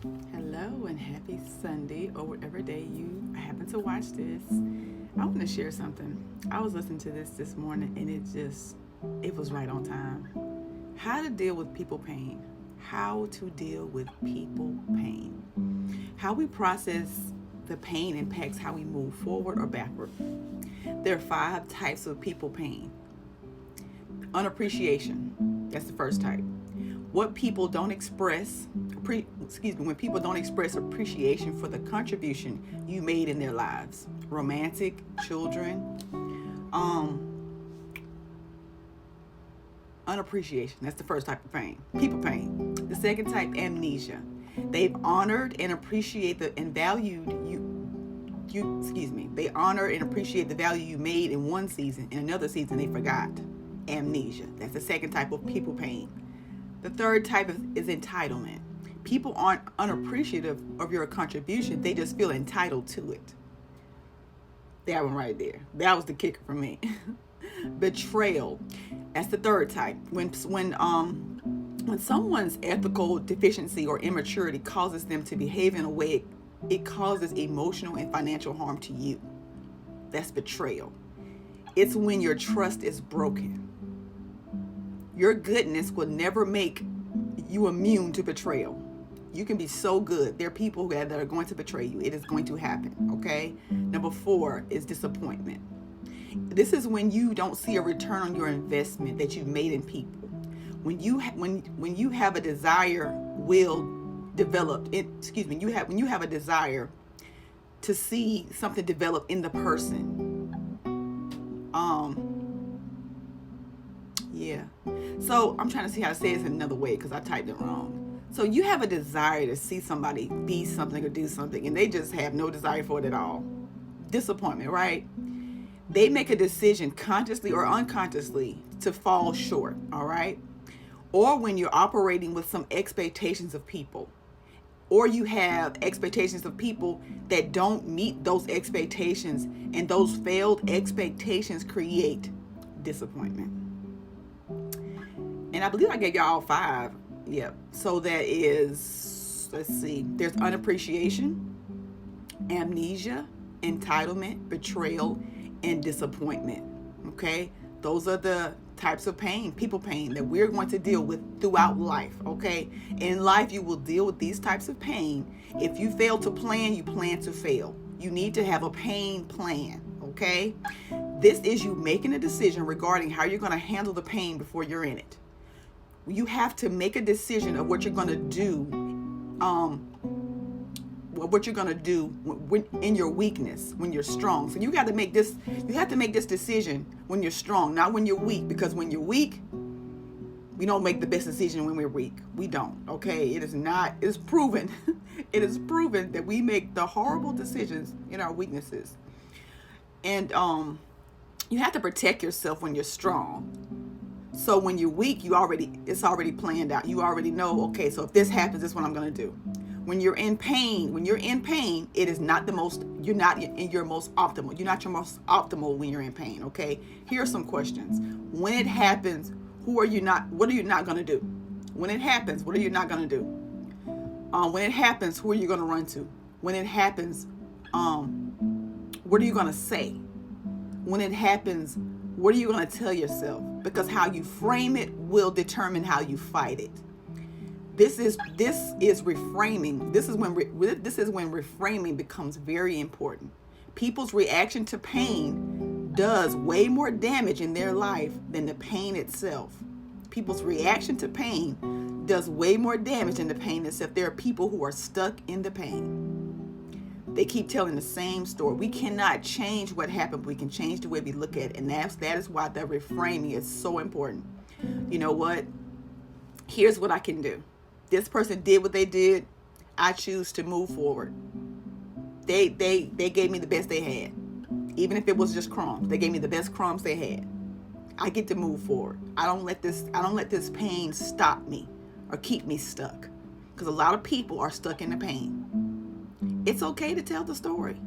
Hello and happy Sunday or whatever day you happen to watch this. I want to share something. I was listening to this morning and it was right on time. How to deal with people pain. How to deal with people pain. How we process the pain impacts how we move forward or backward. There are 5 types of people pain. Unappreciation. That's the first type. What people don't express, when people don't express appreciation for the contribution you made in their lives. Romantic, children, unappreciation. That's the first type of pain. People pain. The second type, amnesia. They've honored and appreciate the and valued they honor and appreciate the value you made in one season. In another season, they forgot. Amnesia. That's the second type of people pain. The third type is entitlement. People aren't unappreciative of your contribution. They just feel entitled to it. That one right there. That was the kicker for me. Betrayal. That's the third type. When someone's ethical deficiency or immaturity causes them to behave in a way it causes emotional and financial harm to you. That's betrayal. It's when your trust is broken. Your goodness will never make you immune to betrayal. You can be so good. There are people that are going to betray you. It is going to happen, okay? Number 4 is disappointment. This is when you don't see a return on your investment that you've made in people. When you have a desire when you have a desire to see something develop in the person. So I'm trying to see how to say this in another way because I typed it wrong. So you have a desire to see somebody be something or do something and they just have no desire for it at all. Disappointment, right? They make a decision consciously or unconsciously to fall short, all right? Or when you're operating with some expectations of people, or you have expectations of people that don't meet those expectations, and those failed expectations create disappointment. And I believe I gave y'all 5. Yep. So that is, let's see, there's unappreciation, amnesia, entitlement, betrayal, and disappointment. Okay? Those are the types of pain, people pain, that we're going to deal with throughout life, okay? In life, you will deal with these types of pain. If you fail to plan, you plan to fail. You need to have a pain plan, okay? This is you making a decision regarding how you're going to handle the pain before you're in it. You have to make a decision of what you're going to do, when in your weakness, when you're strong. So you have to make this decision when you're strong, not when you're weak, because when you're weak, we don't make the best decision when we're weak. We don't, okay? It's proven. It is proven that we make the horrible decisions in our weaknesses. And you have to protect yourself when you're strong. So when you're weak, it's already planned out. You already know, okay, so if this happens, this is what I'm going to do. When you're in pain, it is not you're not in your most optimal. You're not your most optimal when you're in pain, okay? Here are some questions. When it happens, what are you not going to do? When it happens, what are you not going to do? When it happens, who are you going to run to? When it happens, what are you going to say? When it happens, what are you going to tell yourself? Because how you frame it will determine how you fight it. This is reframing. This is when reframing becomes very important. People's reaction to pain does way more damage in their life than the pain itself. People's reaction to pain does way more damage than the pain itself. There are people who are stuck in the pain. They keep telling the same story. We cannot change what happened. We can change the way we look at it. And that is why the reframing is so important. You know what? Here's what I can do. This person did what they did. I choose to move forward. They gave me the best they had. Even if it was just crumbs. They gave me the best crumbs they had. I get to move forward. I don't let this pain stop me or keep me stuck. Because a lot of people are stuck in the pain. It's okay to tell the story.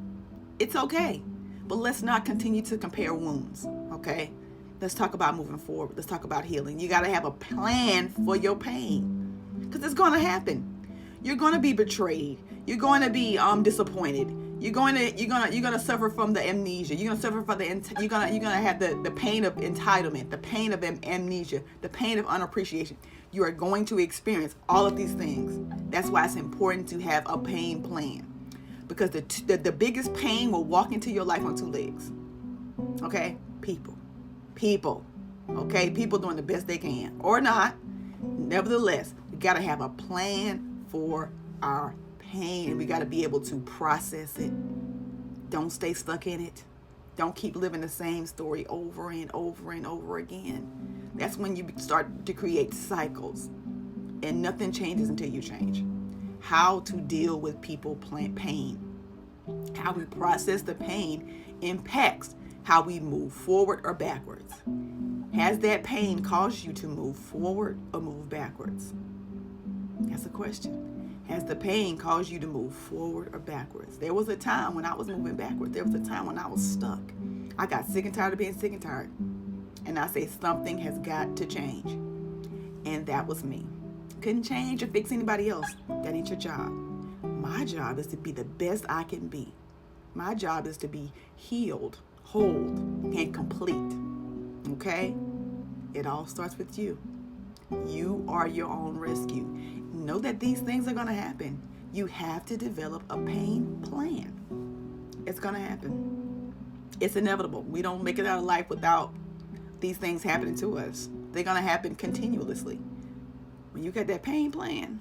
It's okay. But let's not continue to compare wounds, okay? Let's talk about moving forward. Let's talk about healing. You got to have a plan for your pain because it's going to happen. You're going to be betrayed. You're going to be disappointed. You're gonna suffer from the amnesia. You're gonna suffer from you're gonna have the pain of entitlement, the pain of amnesia, the pain of unappreciation. You are going to experience all of these things. That's why it's important to have a pain plan, because the biggest pain will walk into your life on two legs. Okay, people. Okay, people doing the best they can or not. Nevertheless, we gotta have a plan for our pain, and we got to be able to process it. Don't stay stuck in it. Don't keep living the same story over and over and over again. That's when you start to create cycles, and nothing changes until you change. How to deal with people pain, how we process the pain impacts how we move forward or backwards. Has that pain caused you to move forward or move backwards? That's a question. Has the pain caused you to move forward or backwards? There was a time when I was moving backwards. There was a time when I was stuck. I got sick and tired of being sick and tired. And I say something has got to change. And that was me. Couldn't change or fix anybody else. That ain't your job. My job is to be the best I can be. My job is to be healed, whole, and complete. Okay? It all starts with you. You are your own rescue. Know that these things are going to happen. You have to develop a pain plan. It's going to happen. It's inevitable. We don't make it out of life without these things happening to us. They're going to happen continuously. When you got that pain plan,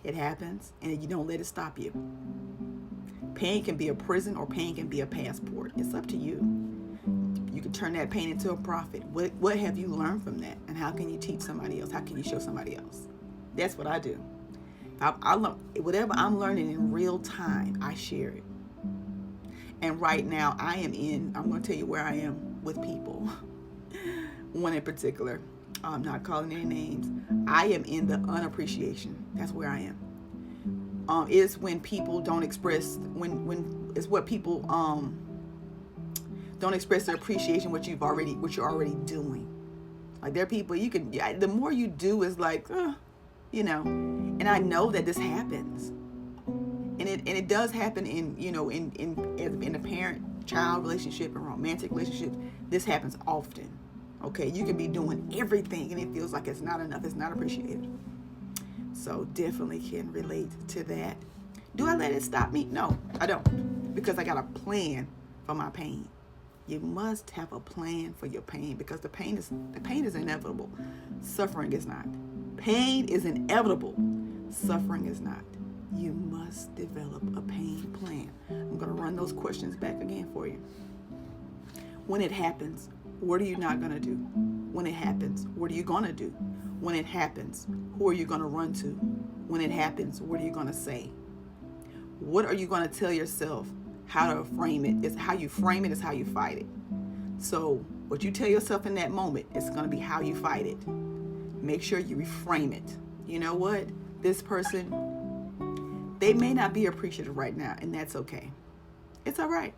it happens, and you don't let it stop you. Pain can be a prison, or pain can be a passport. It's up to you. You can turn that pain into a profit. What have you learned from that? And how can you teach somebody else? How can you show somebody else? That's what I do. I learn whatever I'm learning in real time, I share it. And right now I'm going to tell you where I am with people. One in particular, I'm not calling any names. I am in the unappreciation. That's where I am. It's when people don't express, when it's what people don't express their appreciation what you're already doing. Like, there are people the more you do is like, and I know that this happens, and it does happen in a parent-child relationship and romantic relationships. This happens often. Okay, you can be doing everything and it feels like it's not enough, it's not appreciated. So definitely can relate to that. Do I let it stop me? No, I don't, because I got a plan for my pain. You must have a plan for your pain, because the pain is inevitable. Suffering is not. Pain is inevitable. Suffering is not. You must develop a pain plan. I'm going to run those questions back again for you. When it happens, what are you not going to do? When it happens, what are you going to do? When it happens, who are you going to run to? When it happens, what are you going to say? What are you going to tell yourself? How to frame it. It's how you frame it is how you fight it. So what you tell yourself in that moment is going to be how you fight it. Make sure you reframe it. You know what? This person, they may not be appreciative right now, and that's okay. It's all right.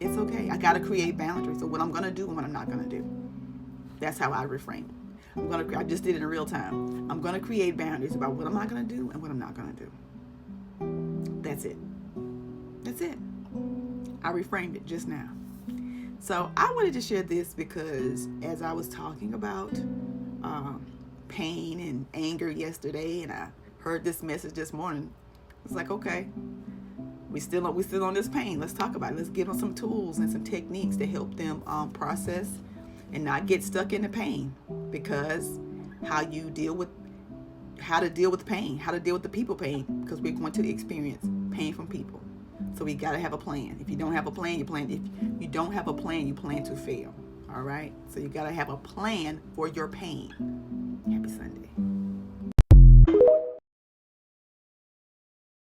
It's okay. I got to create boundaries of what I'm going to do and what I'm not going to do. That's how I reframe it. I just did it in real time. I'm going to create boundaries about what am I going to do and what I'm not going to do. That's it. That's it. I reframed it just now. So I wanted to share this because as I was talking about pain and anger yesterday, and I heard this message this morning, it's like, okay, we still on this pain. Let's talk about it. Let's give them some tools and some techniques to help them process and not get stuck in the pain. Because how to deal with pain, how to deal with the people pain, because we're going to experience pain from people. So we got to have a plan. If you don't have a plan, you plan. If you don't have a plan, you plan to fail. All right? So you got to have a plan for your pain. Happy Sunday.